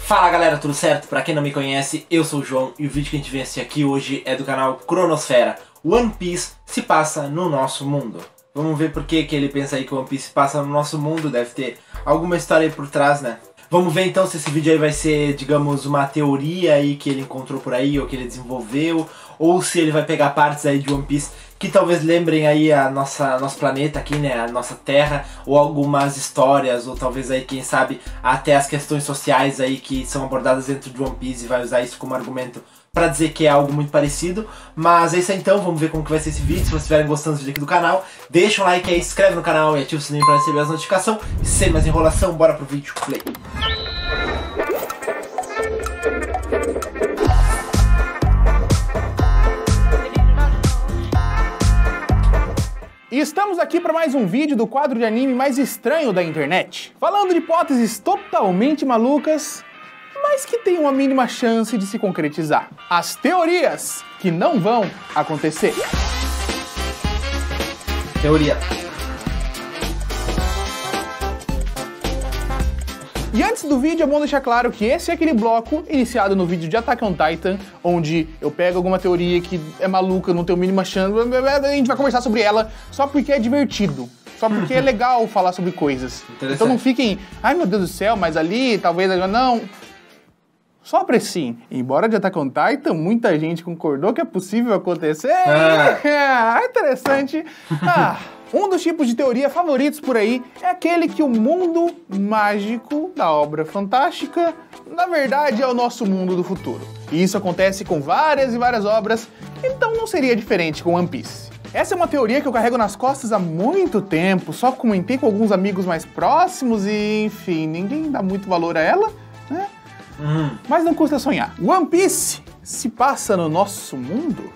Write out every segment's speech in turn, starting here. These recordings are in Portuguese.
Fala galera, tudo certo? Pra quem não me conhece, eu sou o João e o vídeo que a gente vem assistir aqui hoje é do canal Cronosfera. One Piece se passa no nosso mundo. Vamos ver por que ele pensa aí que One Piece se passa no nosso mundo, deve ter alguma história aí por trás, né? Vamos ver então se esse vídeo aí vai ser, digamos, uma teoria aí que ele encontrou por aí, ou que ele desenvolveu, ou se ele vai pegar partes aí de One Piece que talvez lembrem aí nosso planeta aqui, né, a nossa Terra, ou algumas histórias, ou talvez aí, quem sabe, até as questões sociais aí que são abordadas dentro de One Piece e vai usar isso como argumento pra dizer que é algo muito parecido. Mas é isso aí então, vamos ver como que vai ser esse vídeo. Se vocês estiverem gostando do vídeo aqui do canal, deixa um like aí, se inscreve no canal e ativa o sininho pra receber as notificações. E sem mais enrolação, bora pro vídeo play. E estamos aqui para mais um vídeo do quadro de anime mais estranho da internet. Falando de hipóteses totalmente malucas, mas que tem uma mínima chance de se concretizar. As teorias que não vão acontecer. Teoria. E antes do vídeo é bom deixar claro que esse é aquele bloco iniciado no vídeo de Attack on Titan, onde eu pego alguma teoria que é maluca, não tem a mínima chance, a gente vai conversar sobre ela só porque é divertido, só porque é legal falar sobre coisas. Então não fiquem, ai meu Deus do céu, mas ali, talvez, não. Só apreciem. Embora de Attack on Titan, muita gente concordou que é possível acontecer. Interessante. Um dos tipos de teoria favoritos por aí é aquele que o mundo mágico da obra fantástica, na verdade, é o nosso mundo do futuro. E isso acontece com várias e várias obras, então não seria diferente com One Piece. Essa é uma teoria que eu carrego nas costas há muito tempo, só comentei com alguns amigos mais próximos e, enfim, ninguém dá muito valor a ela, né? Mas não custa sonhar. One Piece se passa no nosso mundo?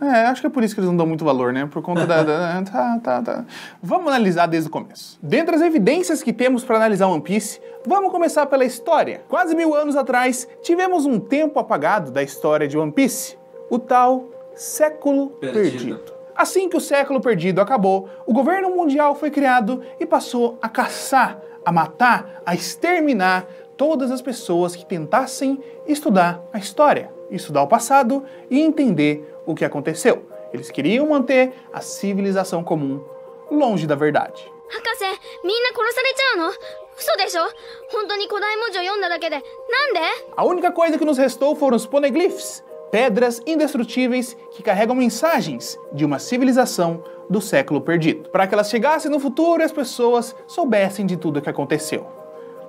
Acho que é por isso que eles não dão muito valor, né? Por conta Tá. Vamos analisar desde o começo. Dentre as evidências que temos para analisar One Piece, vamos começar pela história. Quase 1000 anos atrás, tivemos um tempo apagado da história de One Piece. O tal Século Perdido. Assim que o Século Perdido acabou, o governo mundial foi criado e passou a caçar, a matar, a exterminar todas as pessoas que tentassem estudar a história, estudar o passado e entender o que aconteceu. Eles queriam manter a civilização comum longe da verdade. A única coisa que nos restou foram os poneglyphs, pedras indestrutíveis que carregam mensagens de uma civilização do século perdido, para que elas chegassem no futuro e as pessoas soubessem de tudo o que aconteceu.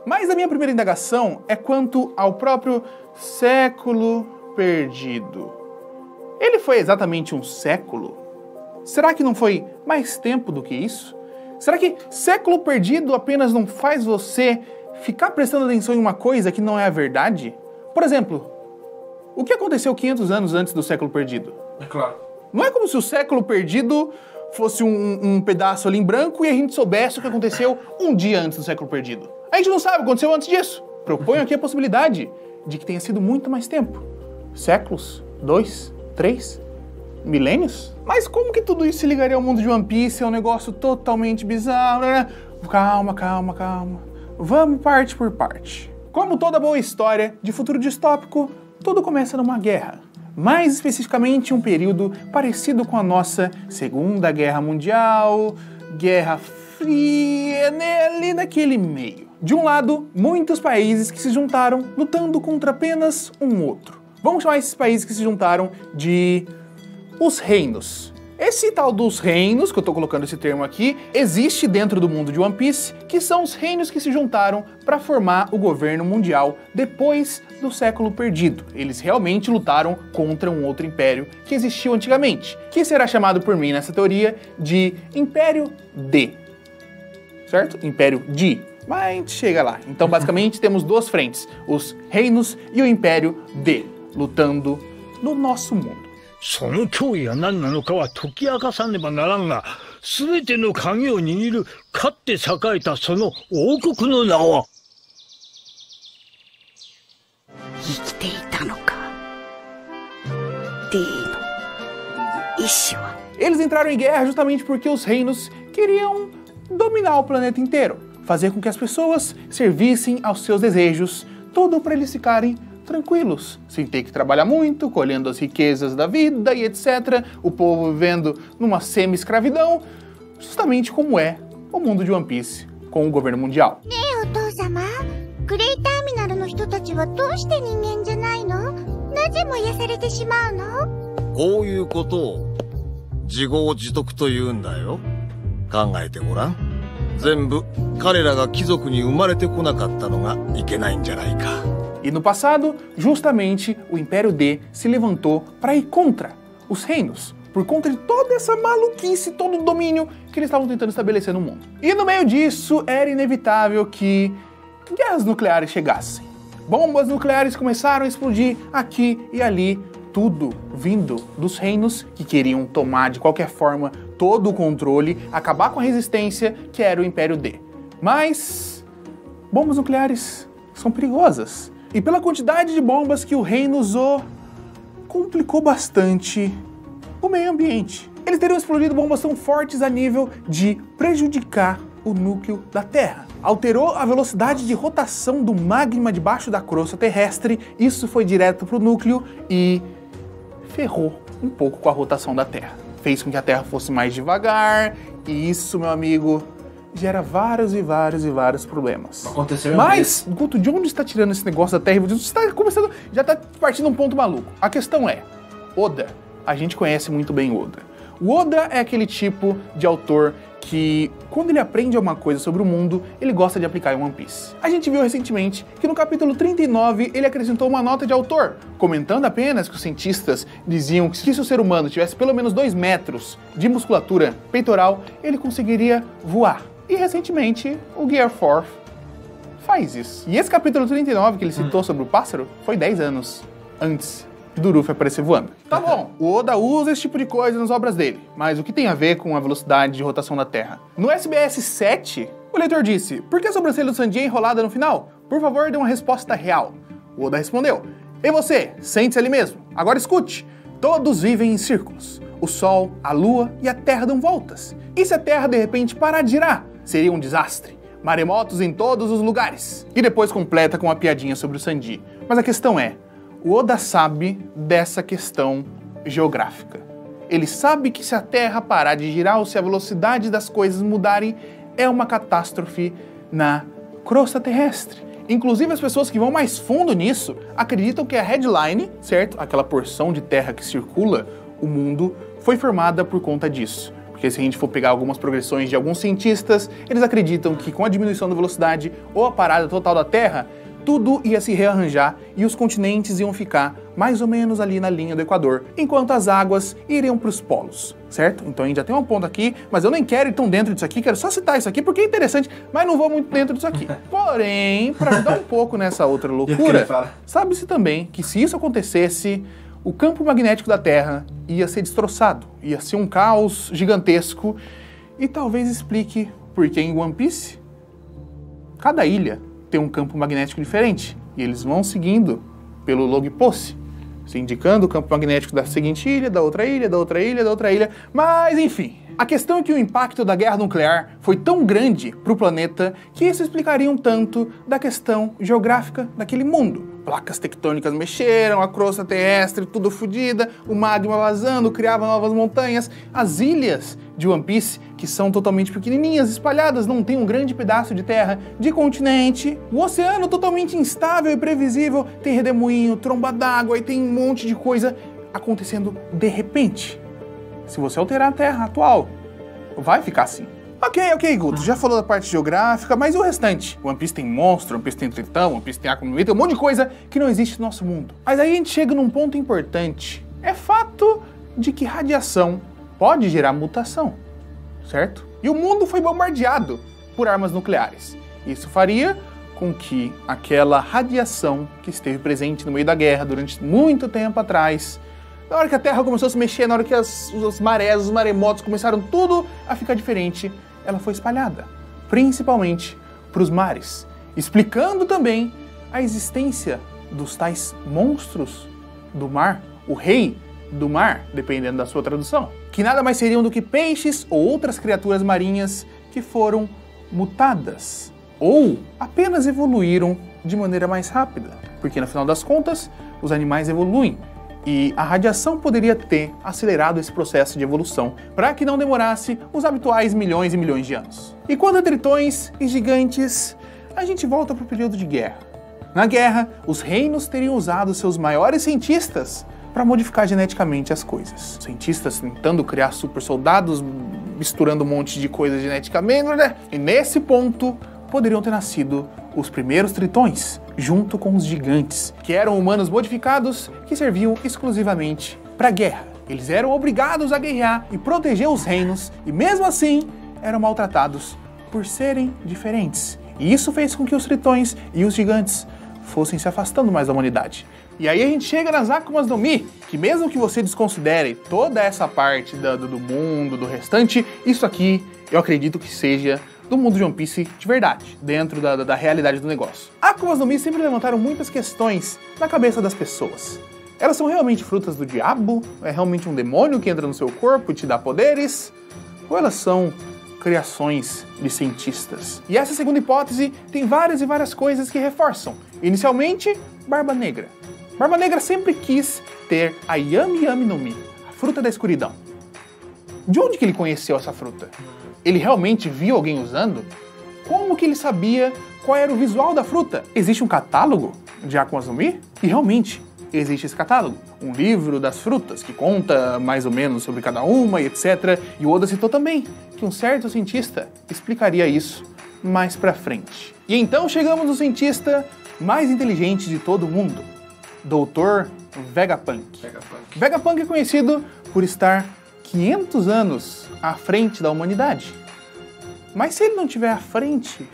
Mas a minha primeira indagação é quanto ao próprio século perdido. Ele foi exatamente um século? Será que não foi mais tempo do que isso? Será que século perdido apenas não faz você ficar prestando atenção em uma coisa que não é a verdade? Por exemplo, o que aconteceu 500 anos antes do século perdido? É claro. Não é como se o século perdido fosse um pedaço ali em branco e a gente soubesse o que aconteceu um dia antes do século perdido. A gente não sabe o que aconteceu antes disso. Proponho aqui a possibilidade de que tenha sido muito mais tempo. Séculos? 2? 3? Milênios? Mas como que tudo isso se ligaria ao mundo de One Piece? É um negócio totalmente bizarro, né? Calma. Vamos parte por parte. Como toda boa história de futuro distópico, tudo começa numa guerra. Mais especificamente um período parecido com a nossa Segunda Guerra Mundial, Guerra Fria, né? Ali naquele meio. De um lado, muitos países que se juntaram lutando contra apenas um outro. Vamos chamar esses países que se juntaram de os reinos. Esse tal dos reinos, que eu tô colocando esse termo aqui, existe dentro do mundo de One Piece, que são os reinos que se juntaram para formar o governo mundial depois do século perdido. Eles realmente lutaram contra um outro império que existiu antigamente, que será chamado por mim nessa teoria de Império D. Certo? Império D. Mas a gente chega lá. Então, basicamente, temos duas frentes, os reinos e o Império D, lutando no nosso mundo. その脅威が何なのかは解き明かさねばならんが、すべての鍵を握るかって栄えたその王国の名は。生きていたのか。Dの意志は。Eles entraram em guerra justamente porque os reinos queriam dominar o planeta inteiro. fazer com que as pessoas servissem aos seus desejos, tudo para eles ficarem tranquilos, sem ter que trabalhar muito, colhendo as riquezas da vida e etc. O povo vivendo numa semi-escravidão, justamente como é o mundo de One Piece com o governo mundial. お父様、クレイターミナルの人たちはどうして人間じゃないの？なぜ燃やされてしまうの？こういうことを自業自得と言うんだよ。考えてごらん。全部彼らが貴族に生まれてこなかったのがいけないんじゃないか。E no passado, justamente, o Império D se levantou para ir contra os reinos, por conta de toda essa maluquice, todo o domínio que eles estavam tentando estabelecer no mundo. E no meio disso, era inevitável que guerras nucleares chegassem. Bombas nucleares começaram a explodir aqui e ali, tudo vindo dos reinos que queriam tomar de qualquer forma todo o controle, acabar com a resistência que era o Império D. Mas bombas nucleares são perigosas. E pela quantidade de bombas que o reino usou, complicou bastante o meio ambiente. Eles teriam explodido bombas tão fortes a nível de prejudicar o núcleo da Terra. Alterou a velocidade de rotação do magma debaixo da crosta terrestre, isso foi direto para o núcleo e ferrou um pouco com a rotação da Terra. Fez com que a Terra fosse mais devagar, e isso, meu amigo, gera vários e vários problemas. Aconteceu. Mas, Guto, de onde está tirando esse negócio da Terra? Você está começando, já está partindo um ponto maluco. A questão é, Oda, a gente conhece muito bem Oda. O Oda é aquele tipo de autor que, quando ele aprende alguma coisa sobre o mundo, ele gosta de aplicar em One Piece. A gente viu recentemente que no capítulo 39 ele acrescentou uma nota de autor, comentando apenas que os cientistas diziam que se o ser humano tivesse pelo menos 2 metros de musculatura peitoral, ele conseguiria voar. E recentemente o Gear 4 faz isso. E esse capítulo 39 que ele citou sobre o pássaro foi 10 anos antes do Luffy aparecer voando. Tá bom, o Oda usa esse tipo de coisa nas obras dele, mas o que tem a ver com a velocidade de rotação da Terra? No SBS 7, o leitor disse, por que a sobrancelha do Sanji é enrolada no final? Por favor, dê uma resposta real. O Oda respondeu, e você, sente-se ali mesmo. Agora escute, todos vivem em círculos. O Sol, a Lua e a Terra dão voltas. E se a Terra de repente parar de girar? Seria um desastre. Maremotos em todos os lugares. E depois completa com uma piadinha sobre o Sanji. Mas a questão é, o Oda sabe dessa questão geográfica. Ele sabe que se a Terra parar de girar ou se a velocidade das coisas mudarem, é uma catástrofe na crosta terrestre. Inclusive as pessoas que vão mais fundo nisso acreditam que a headline, certo? Aquela porção de terra que circula o mundo, foi formada por conta disso. Porque se a gente for pegar algumas progressões de alguns cientistas, eles acreditam que com a diminuição da velocidade ou a parada total da Terra, tudo ia se rearranjar e os continentes iam ficar mais ou menos ali na linha do Equador, enquanto as águas iriam para os polos, certo? Então a gente já tem um ponto aqui, mas eu nem quero ir tão dentro disso aqui, quero só citar isso aqui porque é interessante, mas não vou muito dentro disso aqui. Porém, para ajudar um pouco nessa outra loucura, sabe-se também que se isso acontecesse, o campo magnético da Terra ia ser destroçado, ia ser um caos gigantesco e talvez explique por que em One Piece cada ilha tem um campo magnético diferente e eles vão seguindo pelo log pose, se indicando o campo magnético da seguinte ilha, da outra ilha, da outra ilha, da outra ilha, mas enfim. A questão é que o impacto da guerra nuclear foi tão grande para o planeta que isso explicaria um tanto da questão geográfica daquele mundo. Placas tectônicas mexeram, a crosta terrestre tudo fodida, o magma vazando, criava novas montanhas. As ilhas de One Piece, que são totalmente pequenininhas, espalhadas, não tem um grande pedaço de terra de continente. O oceano totalmente instável e previsível, tem redemoinho, tromba d'água e tem um monte de coisa acontecendo de repente. Se você alterar a Terra atual, vai ficar assim. Ok, Guto, já falou da parte geográfica, mas e o restante? One Piece tem monstro, One Piece tem tritão, One Piece tem Akuma no Mi, tem um monte de coisa que não existe no nosso mundo. Mas aí a gente chega num ponto importante. É fato de que radiação pode gerar mutação, certo? E o mundo foi bombardeado por armas nucleares. Isso faria com que aquela radiação que esteve presente no meio da guerra durante muito tempo atrás, na hora que a Terra começou a se mexer, na hora que as marés, os maremotos começaram tudo a ficar diferente, ela foi espalhada, principalmente para os mares, explicando também a existência dos tais monstros do mar, o rei do mar, dependendo da sua tradução, que nada mais seriam do que peixes ou outras criaturas marinhas que foram mutadas Ou apenas evoluíram de maneira mais rápida, porque no final das contas, os animais evoluem. E a radiação poderia ter acelerado esse processo de evolução para que não demorasse os habituais milhões e milhões de anos. E quanto a tritões e gigantes, a gente volta para o período de guerra. Na guerra, os reinos teriam usado seus maiores cientistas para modificar geneticamente as coisas. Cientistas tentando criar super soldados, misturando um monte de coisas geneticamente, né? E nesse ponto, poderiam ter nascido os primeiros tritões, junto com os gigantes, que eram humanos modificados que serviam exclusivamente para a guerra. Eles eram obrigados a guerrear e proteger os reinos, e mesmo assim eram maltratados por serem diferentes. E isso fez com que os tritões e os gigantes fossem se afastando mais da humanidade. E aí a gente chega nas Akumas no Mi, que mesmo que você desconsidere toda essa parte do mundo, do restante, isso aqui eu acredito que seja do mundo de One Piece de verdade, dentro da realidade do negócio. Akumas no Mi sempre levantaram muitas questões na cabeça das pessoas. Elas são realmente frutas do diabo? É realmente um demônio que entra no seu corpo e te dá poderes? Ou elas são criações de cientistas? E essa segunda hipótese tem várias e várias coisas que reforçam. Inicialmente, Barba Negra. Barba Negra sempre quis ter a Yami Yami no Mi, a fruta da escuridão. De onde que ele conheceu essa fruta? Ele realmente viu alguém usando? Como que ele sabia qual era o visual da fruta? Existe um catálogo de Akumas no Mi? E realmente existe esse catálogo. Um livro das frutas que conta mais ou menos sobre cada uma e etc. E o Oda citou também que um certo cientista explicaria isso mais pra frente. E então chegamos no cientista mais inteligente de todo mundo, Dr. Vegapunk. Vegapunk é conhecido por estar 500 anos à frente da humanidade. Mas se ele não estiver à frente,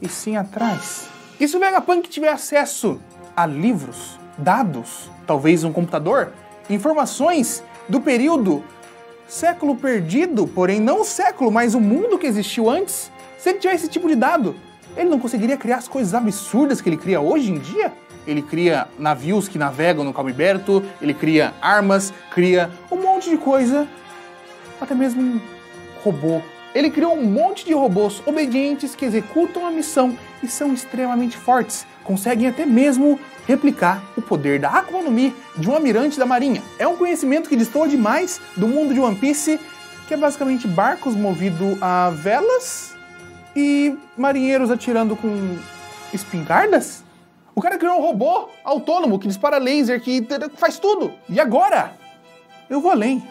e sim atrás? E se o Vegapunk tiver acesso a livros, dados, talvez um computador, informações do período século perdido, porém não o século, mas o mundo que existiu antes, se ele tiver esse tipo de dado, ele não conseguiria criar as coisas absurdas que ele cria hoje em dia? Ele cria navios que navegam no Cabo Aberto, ele cria armas, cria um monte de coisa, até mesmo um robô. Ele criou um monte de robôs obedientes que executam a missão e são extremamente fortes. Conseguem até mesmo replicar o poder da Akuma no Mi de um almirante da marinha. É um conhecimento que destoa demais do mundo de One Piece, que é basicamente barcos movidos a velas e marinheiros atirando com espingardas. O cara criou um robô autônomo que dispara laser, que faz tudo. E agora, eu vou além.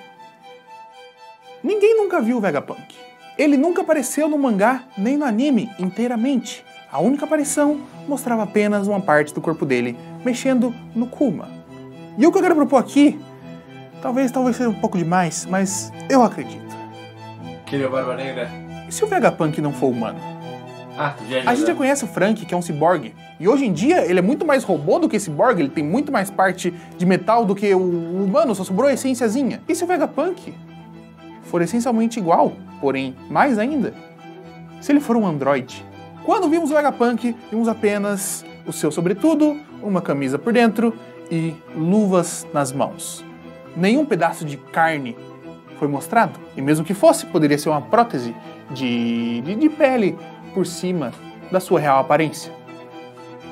Ninguém nunca viu o Vegapunk. Ele nunca apareceu no mangá nem no anime inteiramente. A única aparição mostrava apenas uma parte do corpo dele mexendo no Kuma. E o que eu quero propor aqui, talvez seja um pouco demais, mas eu acredito. Queria Barba Negra? E se o Vegapunk não for humano? A gente já conhece o Frank, que é um ciborgue. E hoje em dia ele é muito mais robô do que ciborgue, ele tem muito mais parte de metal do que o humano, só sobrou a essênciazinha. E se o Vegapunk for essencialmente igual, porém mais ainda? Se ele for um androide? Quando vimos o Vegapunk, vimos apenas o seu sobretudo, uma camisa por dentro e luvas nas mãos. Nenhum pedaço de carne foi mostrado. E mesmo que fosse, poderia ser uma prótese de pele por cima da sua real aparência.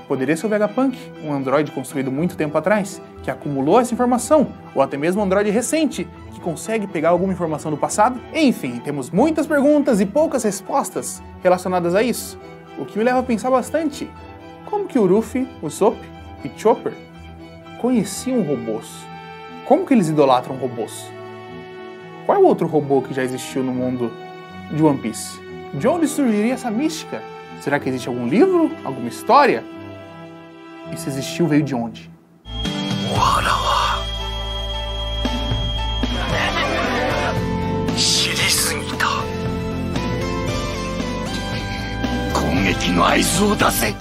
Poderia ser o Vegapunk, um androide construído muito tempo atrás, que acumulou essa informação, ou até mesmo um androide recente, que consegue pegar alguma informação do passado. Enfim, temos muitas perguntas e poucas respostas relacionadas a isso, o que me leva a pensar bastante. Como que o Luffy, o Usopp e Chopper conheciam robôs? Como que eles idolatram robôs? Qual é o outro robô que já existiu no mundo de One Piece? De onde surgiria essa mística? Será que existe algum livro? Alguma história? E se existiu, veio de onde?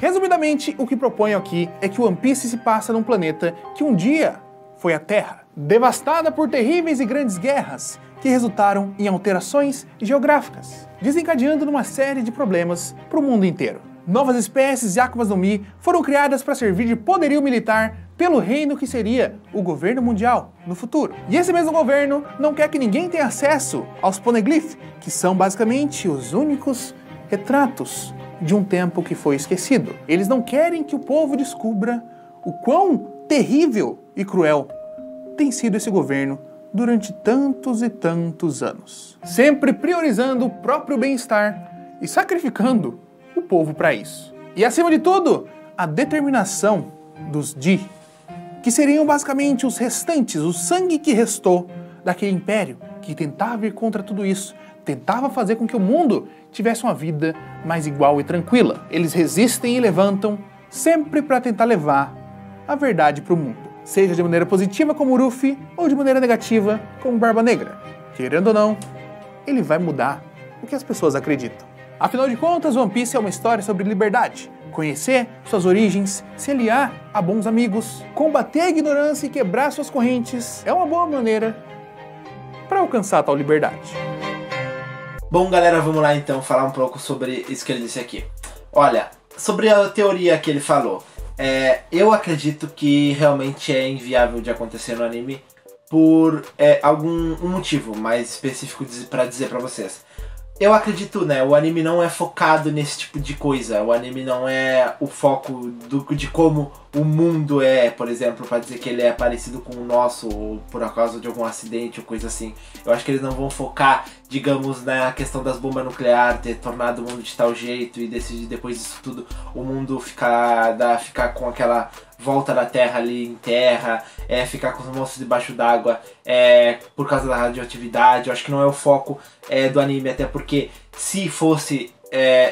Resumidamente, o que proponho aqui é que One Piece se passa num planeta que um dia foi a Terra, devastada por terríveis e grandes guerras que resultaram em alterações geográficas, desencadeando numa série de problemas para o mundo inteiro. Novas espécies de Akumas no Mi foram criadas para servir de poderio militar pelo reino que seria o governo mundial no futuro. E esse mesmo governo não quer que ninguém tenha acesso aos Poneglyph, que são basicamente os únicos retratos de um tempo que foi esquecido. Eles não querem que o povo descubra o quão terrível e cruel tem sido esse governo durante tantos e tantos anos. Sempre priorizando o próprio bem-estar e sacrificando o povo para isso. E acima de tudo, a determinação dos Di, que seriam basicamente os restantes, o sangue que restou daquele império que tentava ir contra tudo isso, tentava fazer com que o mundo tivesse uma vida mais igual e tranquila. Eles resistem e levantam sempre para tentar levar a verdade para o mundo, seja de maneira positiva como o Ruffy ou de maneira negativa como Barba Negra. Querendo ou não, ele vai mudar o que as pessoas acreditam. Afinal de contas, One Piece é uma história sobre liberdade. Conhecer suas origens, se aliar a bons amigos, combater a ignorância e quebrar suas correntes é uma boa maneira para alcançar tal liberdade. Bom, galera, vamos lá então falar um pouco sobre isso que ele disse aqui. Olha, sobre a teoria que ele falou, eu acredito que realmente é inviável de acontecer no anime por algum motivo mais específico para dizer pra vocês. Eu acredito, né, o anime não é focado nesse tipo de coisa, o anime não é o foco de como o mundo é, por exemplo, para dizer que ele é parecido com o nosso, ou por causa de algum acidente ou coisa assim. Eu acho que eles não vão focar, digamos, na questão das bombas nucleares, ter tornado o mundo de tal jeito e decidir depois disso tudo o mundo ficar com aquela volta da Terra ali em terra, ficar com os monstros debaixo d'água por causa da radioatividade. Eu acho que não é o foco do anime, até porque se fosse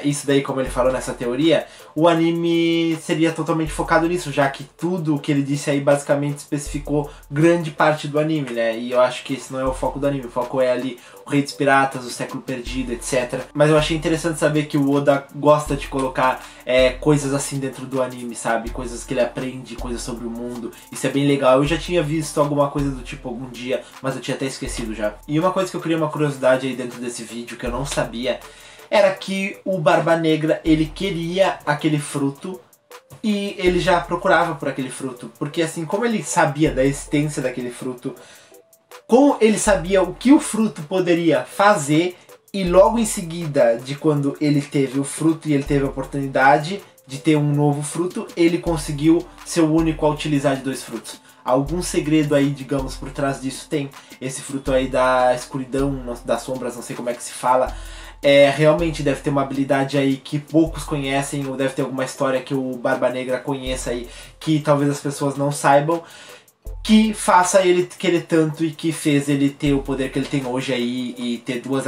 isso daí, como ele falou nessa teoria, o anime seria totalmente focado nisso, já que tudo o que ele disse aí basicamente especificou grande parte do anime, né? E eu acho que esse não é o foco do anime, o foco é ali o Rei dos Piratas, o Século Perdido, etc. Mas eu achei interessante saber que o Oda gosta de colocar coisas assim dentro do anime, sabe? Coisas que ele aprende, coisas sobre o mundo. Isso é bem legal. Eu já tinha visto alguma coisa do tipo algum dia, mas eu tinha até esquecido já. E uma coisa que eu queria uma curiosidade aí dentro desse vídeo que eu não sabia era que o Barba Negra, ele queria aquele fruto e ele já procurava por aquele fruto. Porque assim, como ele sabia da existência daquele fruto, como ele sabia o que o fruto poderia fazer, e logo em seguida de quando ele teve o fruto e ele teve a oportunidade de ter um novo fruto, ele conseguiu ser o único a utilizar de 2 frutos. Algum segredo aí, digamos, por trás disso tem. Esse fruto aí da escuridão, das sombras, não sei como é que se fala. Realmente deve ter uma habilidade aí que poucos conhecem, ou deve ter alguma história que o Barba Negra conheça aí, que talvez as pessoas não saibam, que faça ele querer tanto e que fez ele ter o poder que ele tem hoje aí e ter duas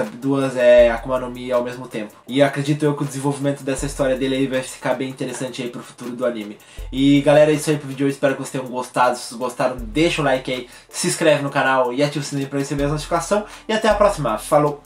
Akuma no Mi ao mesmo tempo. E acredito eu que o desenvolvimento dessa história dele aí vai ficar bem interessante aí pro futuro do anime. E galera, é isso aí pro vídeo, eu espero que vocês tenham gostado. Se vocês gostaram, deixa o like aí, se inscreve no canal e ativa o sininho pra receber as notificações. E até a próxima, falou!